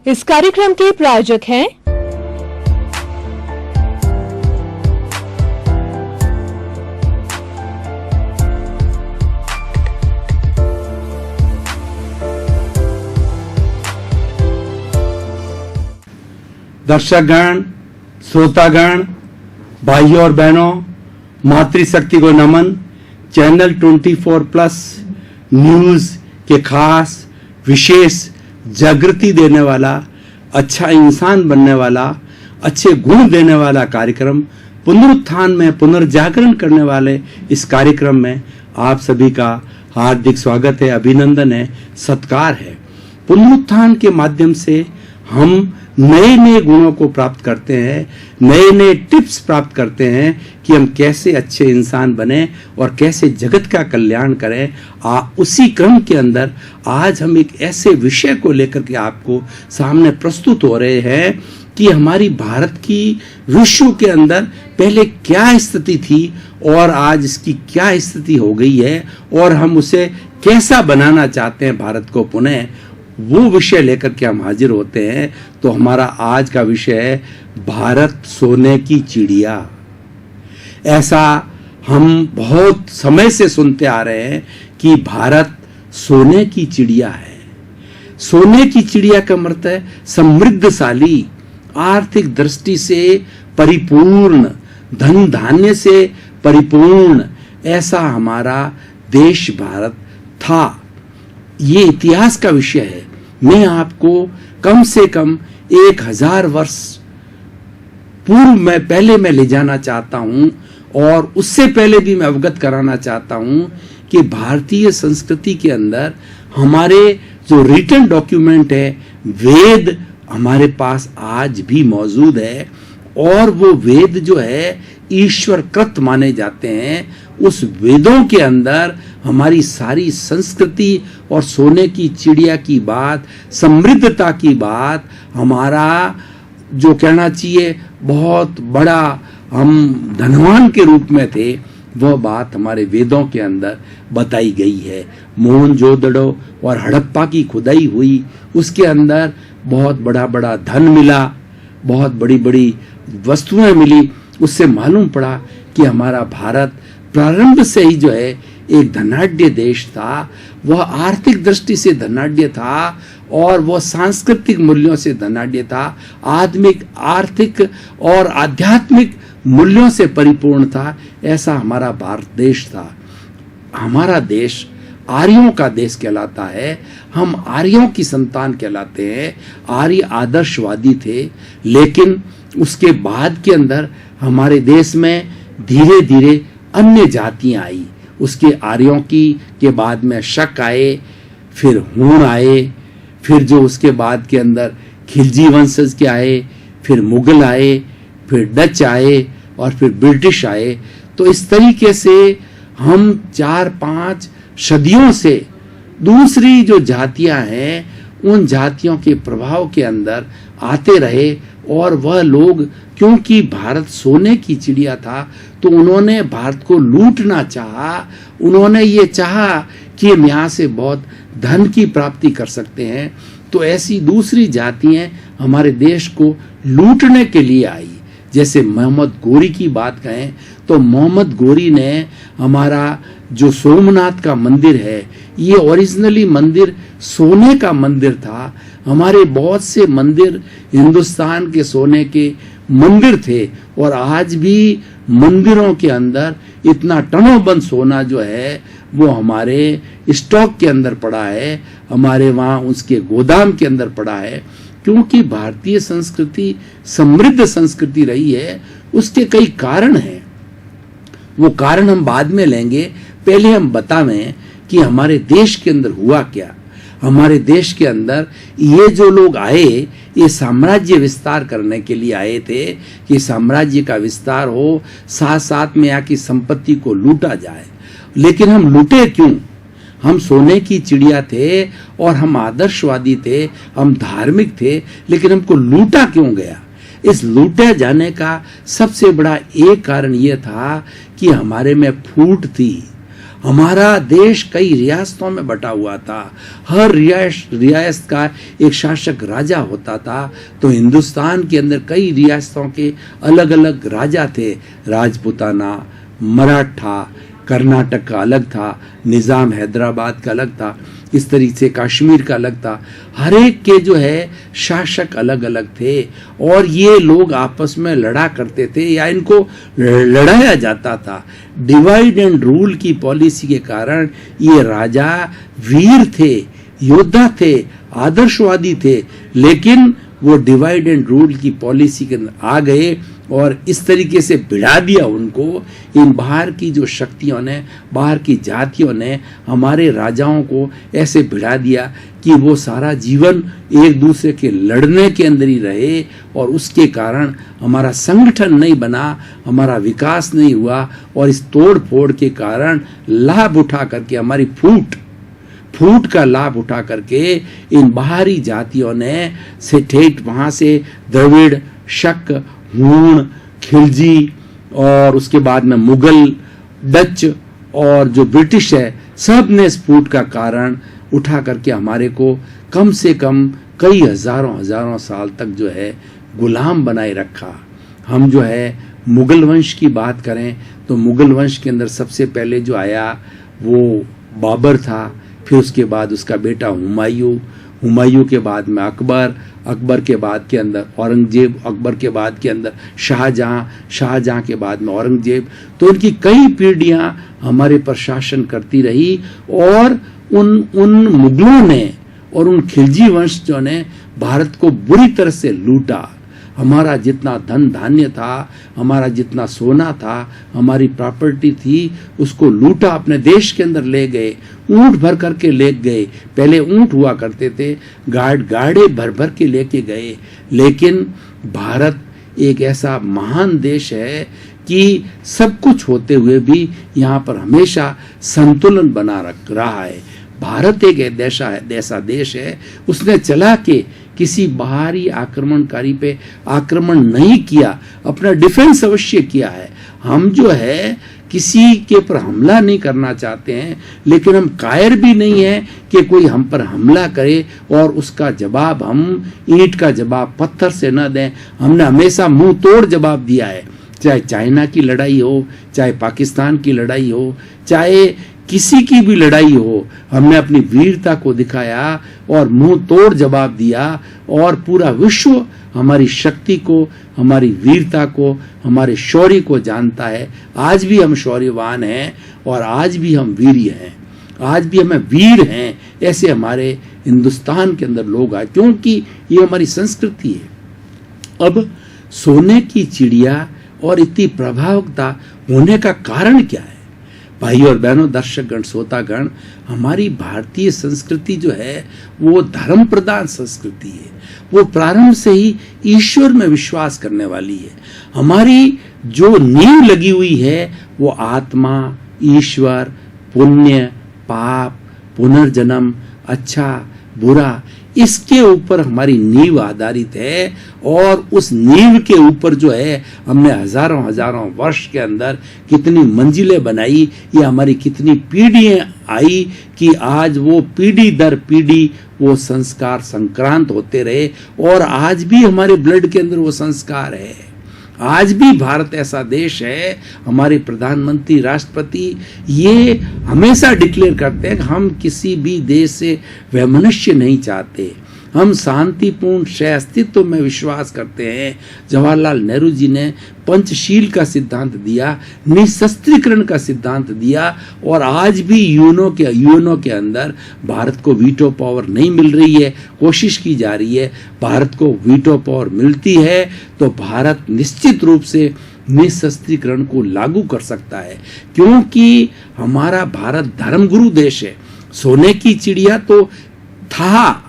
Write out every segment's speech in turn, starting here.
इस कार्यक्रम के प्रायोजक हैं दर्शकगण, श्रोतागण, भाइयों और बहनों, मातृशक्ति को नमन। चैनल 24+ न्यूज के खास विशेष जागृति देने वाला, अच्छा इंसान बनने वाला, अच्छे गुण देने वाला कार्यक्रम पुनरुत्थान में पुनर्जागरण करने वाले इस कार्यक्रम में आप सभी का हार्दिक स्वागत है, अभिनंदन है, सत्कार है। पुनरुत्थान के माध्यम से हम नए नए गुणों को प्राप्त करते हैं, नए नए टिप्स प्राप्त करते हैं कि हम कैसे अच्छे इंसान बने और कैसे जगत का कल्याण करें। उसी क्रम के अंदर आज हम एक ऐसे विषय को लेकर के आपको सामने प्रस्तुत हो रहे हैं कि हमारी भारत की विश्व के अंदर पहले क्या स्थिति थी और आज इसकी क्या स्थिति हो गई है और हम उसे कैसा बनाना चाहते हैं भारत को पुनः, वो विषय लेकर के हम हाजिर होते हैं। तो हमारा आज का विषय है भारत सोने की चिड़िया। ऐसा हम बहुत समय से सुनते आ रहे हैं कि भारत सोने की चिड़िया है। सोने की चिड़िया का मतलब है समृद्धशाली, आर्थिक दृष्टि से परिपूर्ण, धन धान्य से परिपूर्ण, ऐसा हमारा देश भारत था। ये इतिहास का विषय है। मैं आपको कम से कम 1000 वर्ष पूर्व में पहले मैं ले जाना चाहता हूं और उससे पहले भी मैं अवगत कराना चाहता हूं कि भारतीय संस्कृति के अंदर हमारे जो रिटन डॉक्यूमेंट है, वेद हमारे पास आज भी मौजूद है और वो वेद जो है ईश्वर कृत माने जाते हैं। उस वेदों के अंदर हमारी सारी संस्कृति और सोने की चिड़िया की बात, समृद्धता की बात, हमारा जो कहना चाहिए बहुत बड़ा हम धनवान के रूप में थे, वह बात हमारे वेदों के अंदर बताई गई है। मोहनजोदड़ो और हड़प्पा की खुदाई हुई, उसके अंदर बहुत बड़ा बड़ा धन मिला, बहुत बड़ी बड़ी वस्तुएं मिली। उससे मालूम पड़ा कि हमारा भारत प्रारंभ से ही जो है एक धनाढ्य देश था। वह आर्थिक दृष्टि से धनाढ्य था और वह सांस्कृतिक मूल्यों से धनाढ्य था, आत्मिक, आर्थिक और आध्यात्मिक मूल्यों से परिपूर्ण था। ऐसा हमारा भारत देश था। हमारा देश आर्यों का देश कहलाता है। हम आर्यों की संतान कहलाते हैं। आर्य आदर्शवादी थे, लेकिन उसके बाद के अंदर हमारे देश में धीरे धीरे अन्य जातियां आई। उसके आर्यों की के बाद में शक आए, फिर हूण आए, फिर जो उसके बाद के अंदर खिलजी वंशज के आए, फिर मुगल आए, फिर डच आए और फिर ब्रिटिश आए। तो इस तरीके से हम 4-5 सदियों से दूसरी जो जातियां हैं उन जातियों के प्रभाव के अंदर आते रहे और वह लोग, क्योंकि भारत सोने की चिड़िया था, तो उन्होंने भारत को लूटना चाहा। उन्होंने ये चाहा कि हम यहाँ से बहुत धन की प्राप्ति कर सकते हैं। तो ऐसी दूसरी जातियां हमारे देश को लूटने के लिए आई। जैसे मोहम्मद गोरी की बात कहें तो मोहम्मद गोरी ने हमारा जो सोमनाथ का मंदिर है, ये ओरिजिनली मंदिर सोने का मंदिर था। हमारे बहुत से मंदिर हिंदुस्तान के सोने के मंदिर थे और आज भी मंदिरों के अंदर इतना टनों बंद सोना जो है वो हमारे स्टॉक के अंदर पड़ा है, हमारे वहाँ उसके गोदाम के अंदर पड़ा है। क्योंकि भारतीय संस्कृति समृद्ध संस्कृति रही है, उसके कई कारण हैं। वो कारण हम बाद में लेंगे। पहले हम बतावें कि हमारे देश के अंदर हुआ क्या। हमारे देश के अंदर ये जो लोग आए, ये साम्राज्य विस्तार करने के लिए आए थे कि साम्राज्य का विस्तार हो, साथ साथ में यहाँ की संपत्ति को लूटा जाए। लेकिन हम लूटे क्यों? हम सोने की चिड़िया थे और हम आदर्शवादी थे, हम धार्मिक थे, लेकिन हमको लूटा क्यों गया? इस लूटे जाने का सबसे बड़ा एक कारण यह था कि हमारे में फूट थी, हमारा देश कई रियासतों में बटा हुआ था, हर रियासत का एक शासक राजा होता था। तो हिंदुस्तान के अंदर कई रियासतों के अलग अलग राजा थे, राजपूताना, मराठा, कर्नाटक का अलग था, निज़ाम हैदराबाद का अलग था, इस तरीके से कश्मीर का अलग था। हर एक के जो है शासक अलग अलग थे और ये लोग आपस में लड़ा करते थे या इनको लड़ाया जाता था। डिवाइड एंड रूल की पॉलिसी के कारण ये राजा वीर थे, योद्धा थे, आदर्शवादी थे, लेकिन वो डिवाइड एंड रूल की पॉलिसी के अंदर आ गए और इस तरीके से भिड़ा दिया उनको। इन बाहर की जो शक्तियों ने, बाहर की जातियों ने हमारे राजाओं को ऐसे भिड़ा दिया कि वो सारा जीवन एक दूसरे के लड़ने के अंदर ही रहे और उसके कारण हमारा संगठन नहीं बना, हमारा विकास नहीं हुआ और इस तोड़ फोड़ के कारण लाभ उठा करके हमारी फूट का लाभ उठा करके इन बाहरी जातियों ने से ठेठ वहां से द्रविड़, शक, हूण, खिलजी और उसके बाद में मुगल, डच और जो ब्रिटिश है, सब ने इस फूट का कारण उठा करके हमारे को कम से कम कई हजारों साल तक जो है गुलाम बनाए रखा। हम जो है मुगल वंश की बात करें तो मुगल वंश के अंदर सबसे पहले जो आया वो बाबर था, फिर उसके बाद उसका बेटा हुमायूं के बाद में अकबर के बाद के अंदर औरंगजेब, अकबर के बाद के अंदर शाहजहां के बाद में औरंगजेब। तो उनकी कई पीढ़ियां हमारे पर शासन करती रही और उन मुगलों ने और उन खिलजी वंशजों ने भारत को बुरी तरह से लूटा। हमारा जितना धन धान्य था, हमारा जितना सोना था, हमारी प्रॉपर्टी थी, उसको लूटा, अपने देश के अंदर ले गए, ऊंट भर करके ले गए। पहले ऊंट हुआ करते थे, गाड़े भर भर के लेके गए। लेकिन भारत एक ऐसा महान देश है कि सब कुछ होते हुए भी यहाँ पर हमेशा संतुलन बना रख रहा है। भारत एक ऐसा देश है, उसने चला के किसी बाहरी आक्रमणकारी पे आक्रमण नहीं किया, अपना डिफेंस अवश्य किया है। हम जो है किसी के पर हमला नहीं करना चाहते हैं, लेकिन हम कायर भी नहीं है कि कोई हम पर हमला करे और उसका जवाब हम ईंट का जवाब पत्थर से न दें। हमने हमेशा मुंह तोड़ जवाब दिया है, चाहे चाइना की लड़ाई हो, चाहे पाकिस्तान की लड़ाई हो, चाहे किसी की भी लड़ाई हो, हमने अपनी वीरता को दिखाया और मुंह तोड़ जवाब दिया और पूरा विश्व हमारी शक्ति को, हमारी वीरता को, हमारे शौर्य को जानता है। आज भी हम शौर्यवान हैं और आज भी हम वीर हैं, आज भी हमें वीर हैं ऐसे हमारे हिंदुस्तान के अंदर लोग आए, क्योंकि ये हमारी संस्कृति है। अब सोने की चिड़िया और इतनी प्रभावकता होने का कारण क्या है? भाई और बहनों, दर्शकगण, श्रोतागण, हमारी भारतीय संस्कृति जो है वो धर्म प्रधान संस्कृति है। वो प्रारंभ से ही ईश्वर में विश्वास करने वाली है। हमारी जो नींव लगी हुई है वो आत्मा, ईश्वर, पुण्य, पाप, पुनर्जन्म, अच्छा, बुरा, इसके ऊपर हमारी नींव आधारित है। और उस नींव के ऊपर जो है हमने हजारों वर्ष के अंदर कितनी मंजिलें बनाई, ये हमारी कितनी पीढ़ियां आई कि आज वो पीढ़ी दर पीढ़ी वो संस्कार संक्रांत होते रहे और आज भी हमारे ब्लड के अंदर वो संस्कार है। आज भी भारत ऐसा देश है, हमारे प्रधानमंत्री, राष्ट्रपति ये हमेशा डिक्लेयर करते हैं कि हम किसी भी देश से वैमनस्य नहीं चाहते, हम शांतिपूर्ण सह अस्तित्व में विश्वास करते हैं। जवाहरलाल नेहरू जी ने पंचशील का सिद्धांत दिया, निशस्त्रीकरण का सिद्धांत दिया और आज भी यूएनओ के अंदर भारत को वीटो पावर नहीं मिल रही है, कोशिश की जा रही है। भारत को वीटो पावर मिलती है तो भारत निश्चित रूप से निशस्त्रीकरण को लागू कर सकता है, क्योंकि हमारा भारत धर्मगुरु देश है। सोने की चिड़िया तो था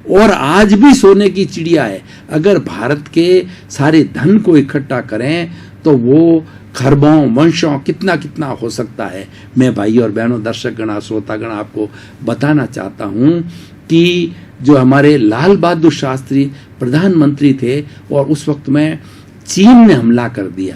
और आज भी सोने की चिड़िया है। अगर भारत के सारे धन को इकट्ठा करें तो वो खरबों, वंशों, कितना हो सकता है। मैं भाई और बहनों, दर्शकगण, श्रोतागण आपको बताना चाहता हूं कि जो हमारे लाल बहादुर शास्त्री प्रधानमंत्री थे और उस वक्त में चीन ने हमला कर दिया,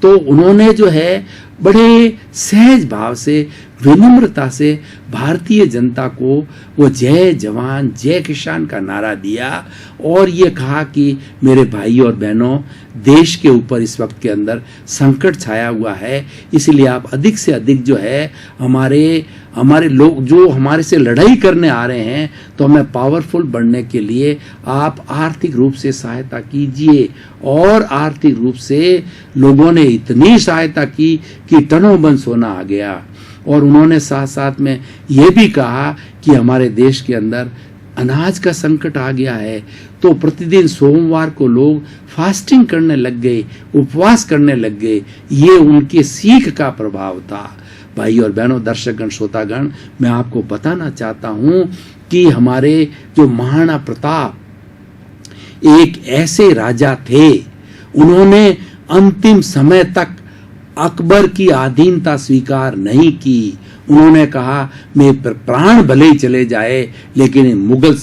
तो उन्होंने जो है बड़े सहज भाव से विनम्रता से भारतीय जनता को वो जय जवान जय किसान का नारा दिया और ये कहा कि मेरे भाई और बहनों, देश के ऊपर इस वक्त के अंदर संकट छाया हुआ है, इसलिए आप अधिक से अधिक जो है हमारे लोग जो हमारे से लड़ाई करने आ रहे हैं, तो हमें पावरफुल बनने के लिए आप आर्थिक रूप से सहायता कीजिए। और आर्थिक रूप से लोगों ने इतनी सहायता की कि टनों बन सोना आ गया। और उन्होंने साथ साथ में ये भी कहा कि हमारे देश के अंदर अनाज का संकट आ गया है, तो प्रतिदिन सोमवार को लोग फास्टिंग करने लग गए, उपवास करने लग गए। ये उनके सीख का प्रभाव था। भाई और बहनों, दर्शकगण, श्रोतागण, मैं आपको बताना चाहता हूं कि हमारे जो महाराणा प्रताप एक ऐसे राजा थे, उन्होंने अंतिम समय तक अकबर की अधीनता स्वीकार नहीं की। उन्होंने कहा मैं प्राण भले ही चले जाए, लेकिन मुगल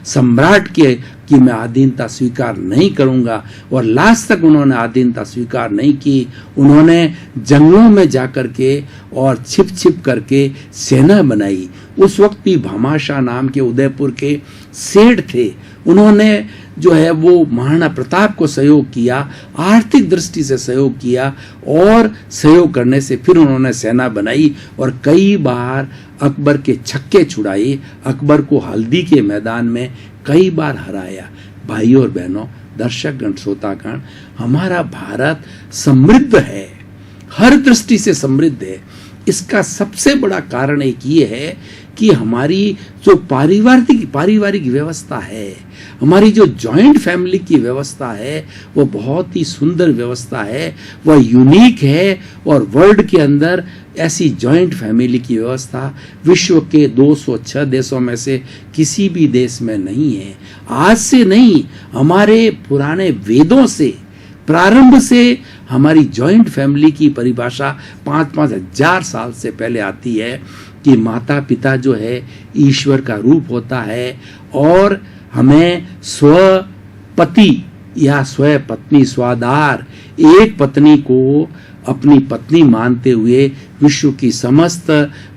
सम्राट की मैं अधीनता स्वीकार नहीं करूंगा। और लास्ट तक उन्होंने अधीनता स्वीकार नहीं की। उन्होंने जंगलों में जाकर के और छिप छिप करके सेना बनाई। उस वक्त भी भामाशाह नाम के उदयपुर के सेठ थे, उन्होंने जो है वो महाराणा प्रताप को सहयोग किया, आर्थिक दृष्टि से सहयोग किया, और सहयोग करने से फिर उन्होंने सेना बनाई और कई बार अकबर के छक्के छुड़ाए, अकबर को हल्दी के मैदान में कई बार हराया। भाई और बहनों, दर्शकगण, श्रोतागण, हमारा भारत समृद्ध है, हर दृष्टि से समृद्ध है। इसका सबसे बड़ा कारण एक ये है कि हमारी जो पारिवारिक व्यवस्था है, हमारी जो जॉइंट फैमिली की व्यवस्था है, वो बहुत ही सुंदर व्यवस्था है, वह यूनिक है। और वर्ल्ड के अंदर ऐसी जॉइंट फैमिली की व्यवस्था विश्व के 206 देशों में से किसी भी देश में नहीं है। आज से नहीं, हमारे पुराने वेदों से प्रारंभ से हमारी जॉइंट फैमिली की परिभाषा 5-5 हजार साल से पहले आती है कि माता पिता जो है ईश्वर का रूप होता है, और हमें स्वपति या स्वपत्नी स्वाधार एक पत्नी को अपनी पत्नी मानते हुए विश्व की समस्त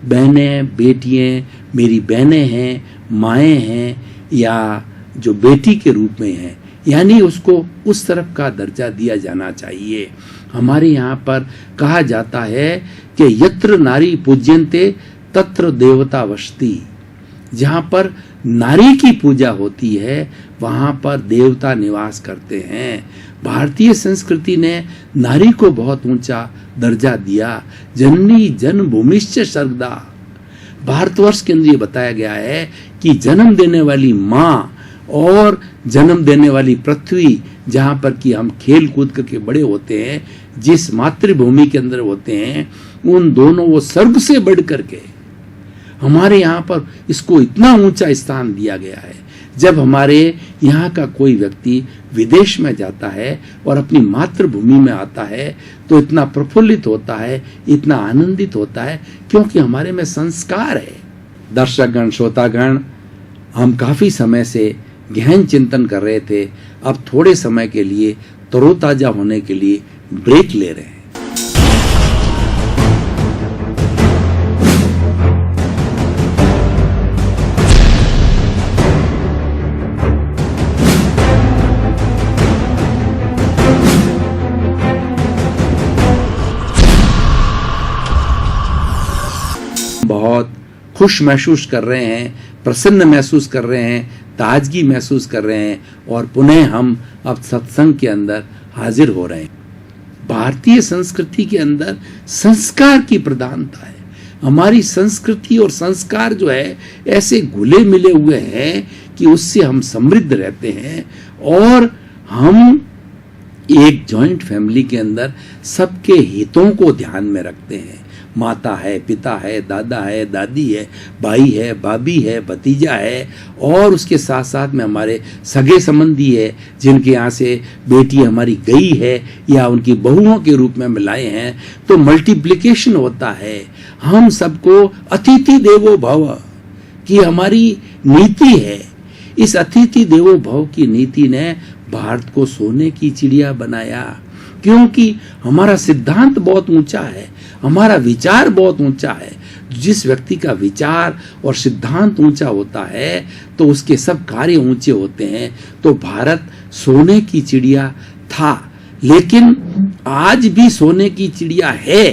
बहनें, बेटियां मेरी बहनें हैं, माएँ हैं, या जो बेटी के रूप में हैं, यानी उसको उस तरफ का दर्जा दिया जाना चाहिए। हमारे यहाँ पर कहा जाता है कि यत्र नारी पूज्यन्ते तत्र देवता वसति। जहाँ पर नारी की पूजा होती है, वहाँ पर देवता निवास करते हैं। भारतीय संस्कृति ने नारी को बहुत ऊंचा दर्जा दिया। जननी जन्मभूमिश्च सर्वदा। भारतवर्ष के अंदर ये बताया गया है कि जन्म देने वाली माँ और जन्म देने वाली पृथ्वी, जहाँ पर कि हम खेल कूद करके बड़े होते हैं, जिस मातृभूमि के अंदर होते हैं, उन दोनों वो स्वर्ग से बढ़ करके हमारे यहाँ पर इसको इतना ऊंचा स्थान दिया गया है। जब हमारे यहाँ का कोई व्यक्ति विदेश में जाता है और अपनी मातृभूमि में आता है, तो इतना प्रफुल्लित होता है, इतना आनंदित होता है, क्योंकि हमारे में संस्कार है। दर्शकगण, श्रोतागण, हम काफी समय से गहन चिंतन कर रहे थे, अब थोड़े समय के लिए तरोताजा होने के लिए ब्रेक ले रहे हैं। बहुत खुश महसूस कर रहे हैं, प्रसन्न महसूस कर रहे हैं, ताजगी महसूस कर रहे हैं, और पुनः हम अब सत्संग के अंदर हाजिर हो रहे हैं। भारतीय संस्कृति के अंदर संस्कार की प्रधानता है। हमारी संस्कृति और संस्कार जो है ऐसे घुले मिले हुए हैं कि उससे हम समृद्ध रहते हैं, और हम एक जॉइंट फैमिली के अंदर सबके हितों को ध्यान में रखते हैं। माता है, पिता है, दादा है, दादी है, भाई है, भाभी है, भतीजा है, और उसके साथ साथ में हमारे सगे संबंधी है, जिनके यहाँ से बेटी हमारी गई है या उनकी बहुओं के रूप में मिलाए हैं, तो मल्टीप्लिकेशन होता है। हम सबको अतिथि देवो भव की हमारी नीति है। इस अतिथि देवो भव की नीति ने भारत को सोने की चिड़िया बनाया, क्योंकि हमारा सिद्धांत बहुत ऊंचा है। हमारा विचार बहुत ऊंचा है। जिस व्यक्ति का विचार और सिद्धांत ऊंचा होता है तो उसके सब कार्य ऊंचे होते हैं। तो भारत सोने की चिड़िया था, लेकिन आज भी सोने की चिड़िया है।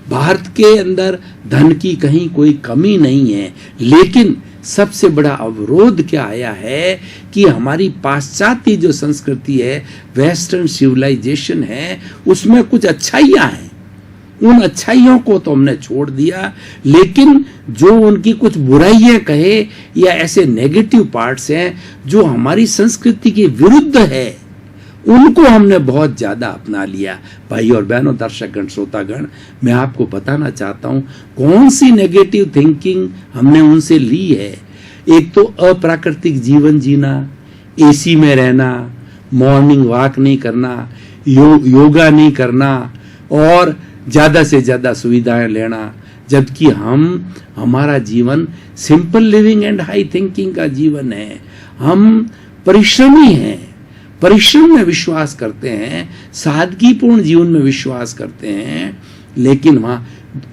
भारत के अंदर धन की कहीं कोई कमी नहीं है, लेकिन सबसे बड़ा अवरोध क्या आया है कि हमारी पाश्चात्य जो संस्कृति है, वेस्टर्न सिविलाइजेशन है, उसमें कुछ अच्छाइयाँ हैं। उन अच्छाइयों को तो हमने छोड़ दिया, लेकिन जो उनकी कुछ बुराइयां कहे या ऐसे नेगेटिव पार्ट्स हैं जो हमारी संस्कृति के विरुद्ध है, उनको हमने बहुत ज्यादा अपना लिया। भाई और बहनों, दर्शकगण, श्रोतागण, मैं आपको बताना चाहता हूं कौन सी नेगेटिव थिंकिंग हमने उनसे ली है। एक तो अप्राकृतिक जीवन जीना, एसी में रहना, मॉर्निंग वॉक नहीं करना, योगा नहीं करना और ज्यादा से ज्यादा सुविधाएं लेना, जबकि हमारा जीवन simple living and high thinking का जीवन है। हम परिश्रमी हैं, परिश्रम में विश्वास करते हैं, सादगीपूर्ण जीवन में विश्वास करते हैं, लेकिन वहां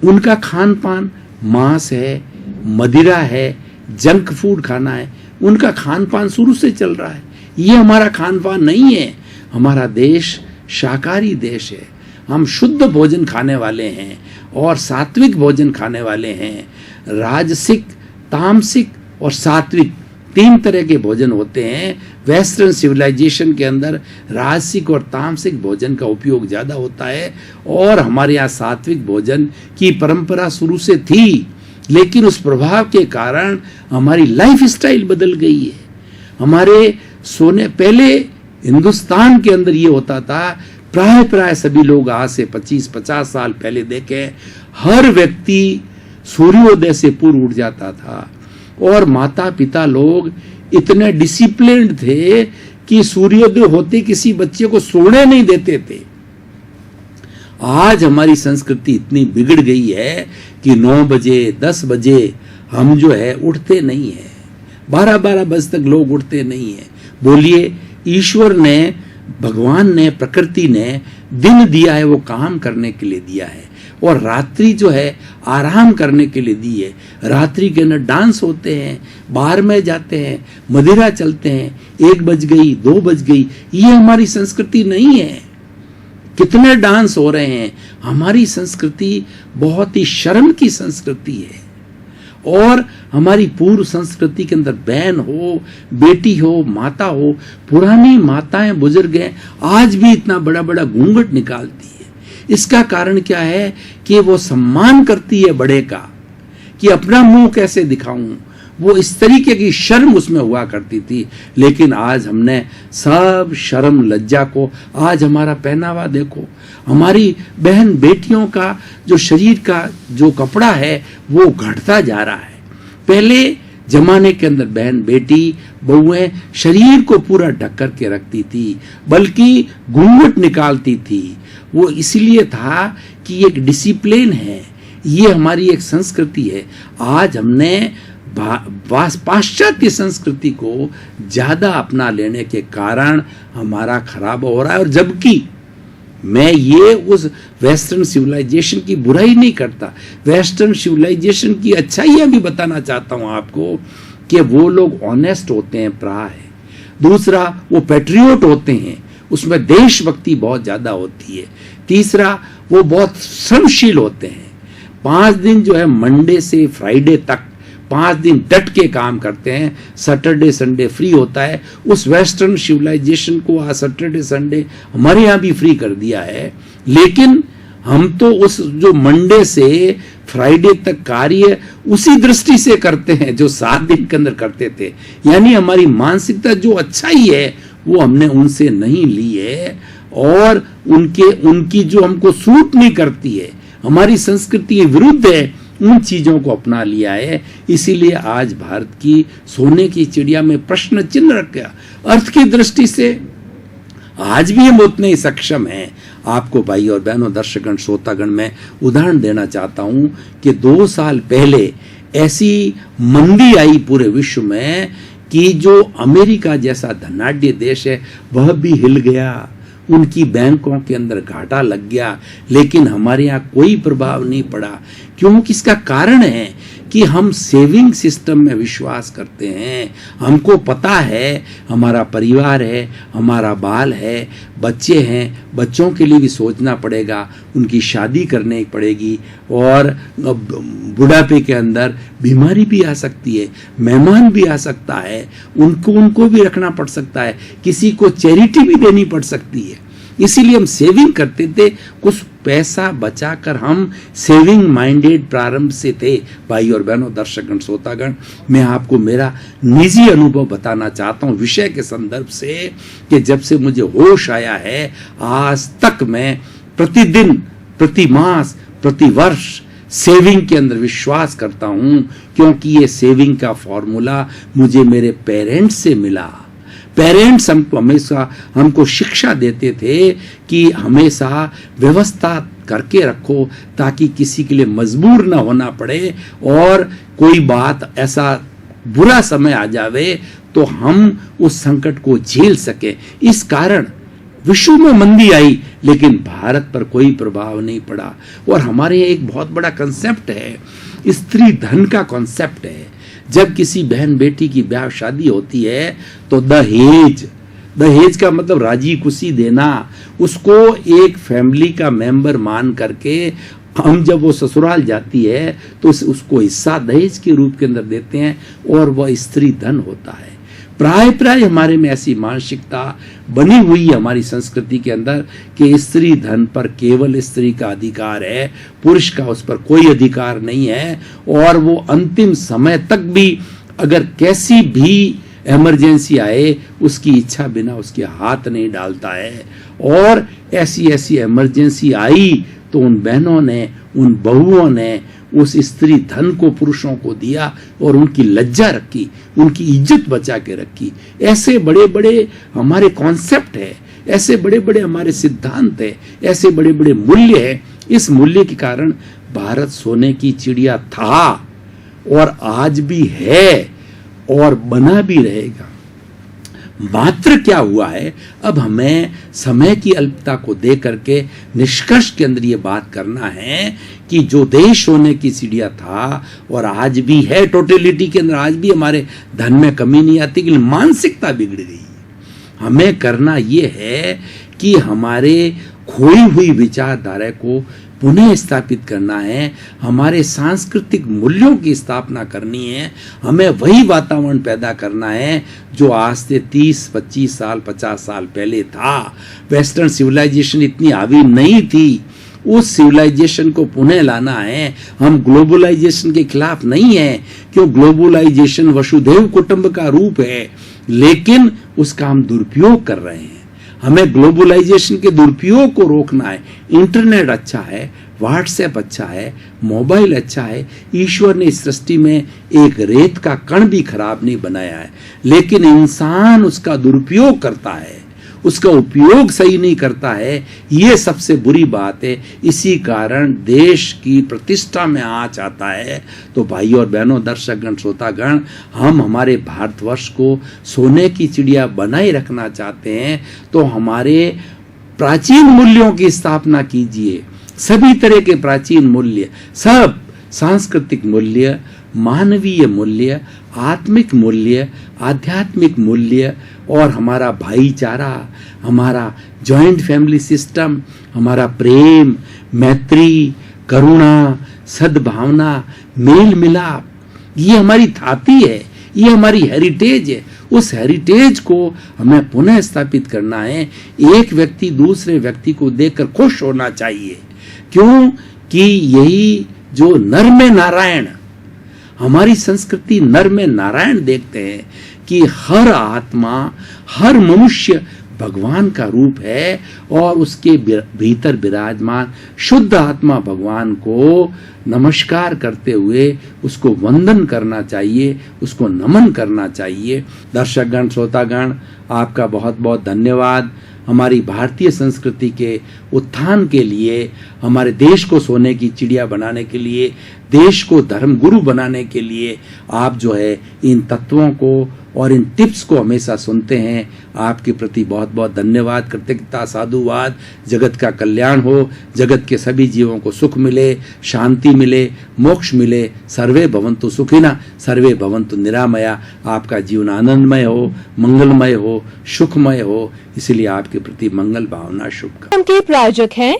उनका खान पान मांस है, मदिरा है, जंक फूड खाना है। उनका खान पान शुरू से चल रहा है, ये हमारा खान पान नहीं है। हमारा देश शाकाहारी देश है, हम शुद्ध भोजन खाने वाले हैं और सात्विक भोजन खाने वाले हैं। राजसिक, तामसिक और सात्विक 3 तरह के भोजन होते हैं। वेस्टर्न सिविलाइजेशन के अंदर राजसिक और तामसिक भोजन का उपयोग ज्यादा होता है और हमारे यहाँ सात्विक भोजन की परंपरा शुरू से थी, लेकिन उस प्रभाव के कारण हमारी लाइफ स्टाइल बदल गई है। हमारे सोने, पहले हिंदुस्तान के अंदर ये होता था, प्राय सभी लोग आज से 25-50 साल पहले देखें, हर व्यक्ति सूर्योदय से पूर्व उठ जाता था और माता पिता लोग इतने डिसिप्लिन्ड थे कि सूर्योदय होते किसी बच्चे को सोने नहीं देते थे। आज हमारी संस्कृति इतनी बिगड़ गई है कि 9 बजे 10 बजे हम जो है उठते नहीं है, 12-12 बजे तक लोग उठते नहीं है। बोलिए, ईश्वर ने, भगवान ने, प्रकृति ने दिन दिया है वो काम करने के लिए दिया है, और रात्रि जो है आराम करने के लिए दी है। रात्रि के अंदर डांस होते हैं, बाहर में जाते हैं, मदिरा चलते हैं, 1 बज गई, 2 बज गई, ये हमारी संस्कृति नहीं है। कितने डांस हो रहे हैं। हमारी संस्कृति बहुत ही शर्म की संस्कृति है, और हमारी पूर्व संस्कृति के अंदर बहन हो, बेटी हो, माता हो, पुरानी माताएं बुजुर्ग आज भी इतना बड़ा बड़ा घूंघट निकालती है। इसका कारण क्या है कि वो सम्मान करती है बड़े का, कि अपना मुंह कैसे दिखाऊं, वो इस तरीके की शर्म उसमें हुआ करती थी। लेकिन आज हमने सब शर्म लज्जा को, आज हमारा पहनावा देखो, हमारी बहन बेटियों का जो शरीर का जो कपड़ा है वो घटता जा रहा है। पहले जमाने के अंदर बहन बेटी बहुएं शरीर को पूरा ढक कर के रखती थी, बल्कि घूंघट निकालती थी। वो इसलिए था कि एक डिसिप्लिन है, ये हमारी एक संस्कृति है। आज हमने पाश्चात्य संस्कृति को ज्यादा अपना लेने के कारण हमारा खराब हो रहा है। और जबकि मैं ये उस वेस्टर्न सिविलाइजेशन की बुराई नहीं करता, वेस्टर्न सिविलाइजेशन की अच्छाइयां भी बताना चाहता हूं आपको, कि वो लोग ऑनेस्ट होते हैं, प्रा है। दूसरा, वो पैट्रियोट होते हैं, उसमें देशभक्ति बहुत ज्यादा होती है। तीसरा, वो बहुत श्रमशील होते हैं। 5 दिन जो है, मंडे से फ्राइडे तक 5 दिन डट के काम करते हैं, सैटरडे संडे फ्री होता है। उस वेस्टर्न सिविलाइजेशन को आज सैटरडे संडे हमारे यहाँ भी फ्री कर दिया है, लेकिन हम तो उस जो मंडे से फ्राइडे तक कार्य उसी दृष्टि से करते हैं जो 7 दिन के अंदर करते थे। यानी हमारी मानसिकता जो अच्छाई है वो हमने उनसे नहीं ली है, और उनकी जो हमको सूट नहीं करती है, हमारी संस्कृति के विरुद्ध है, उन चीजों को अपना लिया है। इसीलिए आज भारत की सोने की चिड़िया में प्रश्न चिन्ह रख गया। अर्थ की दृष्टि से आज भी हम उतने ही सक्षम हैं। आपको भाई और बहनों, दर्शकगण, श्रोतागण, मैं उदाहरण देना चाहता हूं कि 2 साल पहले ऐसी मंदी आई पूरे विश्व में कि जो अमेरिका जैसा धनाढ्य देश है वह भी हिल गया। उनकी बैंकों के अंदर घाटा लग गया, लेकिन हमारे यहाँ कोई प्रभाव नहीं पड़ा। क्योंकि इसका कारण है कि हम सेविंग सिस्टम में विश्वास करते हैं। हमको पता है हमारा परिवार है, हमारा बाल है, बच्चे हैं, बच्चों के लिए भी सोचना पड़ेगा, उनकी शादी करनी पड़ेगी, और बुढ़ापे के अंदर बीमारी भी आ सकती है, मेहमान भी आ सकता है, उनको भी रखना पड़ सकता है, किसी को चैरिटी भी देनी पड़ सकती है। इसीलिए हम सेविंग करते थे, कुछ पैसा बचाकर हम सेविंग माइंडेड प्रारंभ से थे। भाई और बहनों, दर्शकगण, श्रोतागण, मैं आपको मेरा निजी अनुभव बताना चाहता हूँ विषय के संदर्भ से, कि जब से मुझे होश आया है आज तक मैं प्रतिदिन, प्रति मास, प्रति वर्ष सेविंग के अंदर विश्वास करता हूँ, क्योंकि ये सेविंग का फॉर्मूला मुझे मेरे पेरेंट्स से मिला। पेरेंट्स हमको हमेशा हमको शिक्षा देते थे कि हमेशा व्यवस्था करके रखो, ताकि किसी के लिए मजबूर ना होना पड़े, और कोई बात ऐसा बुरा समय आ जावे तो हम उस संकट को झेल सके। इस कारण विश्व में मंदी आई, लेकिन भारत पर कोई प्रभाव नहीं पड़ा। और हमारे यहाँ एक बहुत बड़ा कंसेप्ट है, स्त्री धन का कंसेप्ट है। जब किसी बहन बेटी की ब्याह शादी होती है तो दहेज का मतलब राजी खुशी देना, उसको एक फैमिली का मेंबर मान करके हम जब वो ससुराल जाती है तो उसको हिस्सा दहेज के रूप के अंदर देते हैं, और वह स्त्री धन होता है। प्राय हमारे में ऐसी मानसिकता बनी हुई है हमारी संस्कृति के अंदर कि स्त्री धन पर केवल स्त्री का अधिकार है, पुरुष का उस पर कोई अधिकार नहीं है, और वो अंतिम समय तक भी अगर कैसी भी इमरजेंसी आए उसकी इच्छा बिना उसके हाथ नहीं डालता है। और ऐसी इमरजेंसी आई तो उन बहनों ने, उन बहुओं ने उस स्त्री धन को पुरुषों को दिया और उनकी लज्जा रखी, उनकी इज्जत बचा के रखी। ऐसे बड़े बड़े हमारे कॉन्सेप्ट है, ऐसे बड़े बड़े हमारे सिद्धांत है, ऐसे बड़े बड़े मूल्य है। इस मूल्य के कारण भारत सोने की चिड़िया था, और आज भी है, और बना भी रहेगा। मात्र क्या हुआ है, अब हमें समय की अल्पता को देख करके निष्कर्ष के अंदर ये बात करना है कि जो देश सोने की चिड़िया था और आज भी है, टोटलिटी के अंदर आज भी हमारे धन में कमी नहीं आती, लेकिन मानसिकता बिगड़ गई। हमें करना ये है कि हमारे खोई हुई विचारधारा को पुनः स्थापित करना है, हमारे सांस्कृतिक मूल्यों की स्थापना करनी है, हमें वही वातावरण पैदा करना है जो आज से 30, 25 साल, 50 साल पहले था। वेस्टर्न सिविलाइजेशन इतनी हावी नहीं थी, उस सिविलाइजेशन को पुनः लाना है। हम ग्लोबलाइजेशन के खिलाफ नहीं है, क्यों ग्लोबलाइजेशन वसुधैव कुटुंब का रूप है, लेकिन उसका हम दुरुपयोग कर रहे हैं। हमें ग्लोबलाइजेशन के दुरुपयोग को रोकना है। इंटरनेट अच्छा है, व्हाट्सएप अच्छा है, मोबाइल अच्छा है। ईश्वर ने इस सृष्टि में एक रेत का कण भी खराब नहीं बनाया है, लेकिन इंसान उसका दुरुपयोग करता है, उसका उपयोग सही नहीं करता है। ये सबसे बुरी बात है। इसी कारण देश की प्रतिष्ठा में आँच आता है। तो भाइयों और बहनों, दर्शकगण, श्रोतागण, हम हमारे भारतवर्ष को सोने की चिड़िया बनाए रखना चाहते हैं, तो हमारे प्राचीन मूल्यों की स्थापना कीजिए। सभी तरह के प्राचीन मूल्य, सब सांस्कृतिक मूल्य, मानवीय मूल्य, आत्मिक मूल्य, आध्यात्मिक मूल्य, और हमारा भाईचारा, हमारा जॉइंट फैमिली सिस्टम, हमारा प्रेम, मैत्री, करुणा, सद्भावना, मेल मिलाप, ये हमारी थाती है, ये हमारी हेरिटेज है। उस हेरिटेज को हमें पुनः स्थापित करना है। एक व्यक्ति दूसरे व्यक्ति को देखकर खुश होना चाहिए, क्यों कि यही जो नर में नारायण, हमारी संस्कृति नर में नारायण देखते हैं कि हर आत्मा, हर मनुष्य भगवान का रूप है, और उसके भीतर विराजमान शुद्ध आत्मा भगवान को नमस्कार करते हुए उसको वंदन करना चाहिए, उसको नमन करना चाहिए। दर्शकगण, श्रोतागण, आपका बहुत बहुत धन्यवाद। हमारी भारतीय संस्कृति के उत्थान के लिए, हमारे देश को सोने की चिड़िया बनाने के लिए, देश को धर्म गुरु बनाने के लिए आप जो है इन तत्वों को और इन टिप्स को हमेशा सुनते हैं। आपके प्रति बहुत बहुत धन्यवाद, कृतज्ञता, साधुवाद। जगत का कल्याण हो, जगत के सभी जीवों को सुख मिले, शांति मिले, मोक्ष मिले। सर्वे भवन्तु सुखिनः, सर्वे भवन्तु निरामया। आपका जीवन आनंदमय हो, मंगलमय हो, सुखमय हो। इसलिए आपके प्रति मंगल भावना, शुभकामनाएं। के प्रायोजक हैं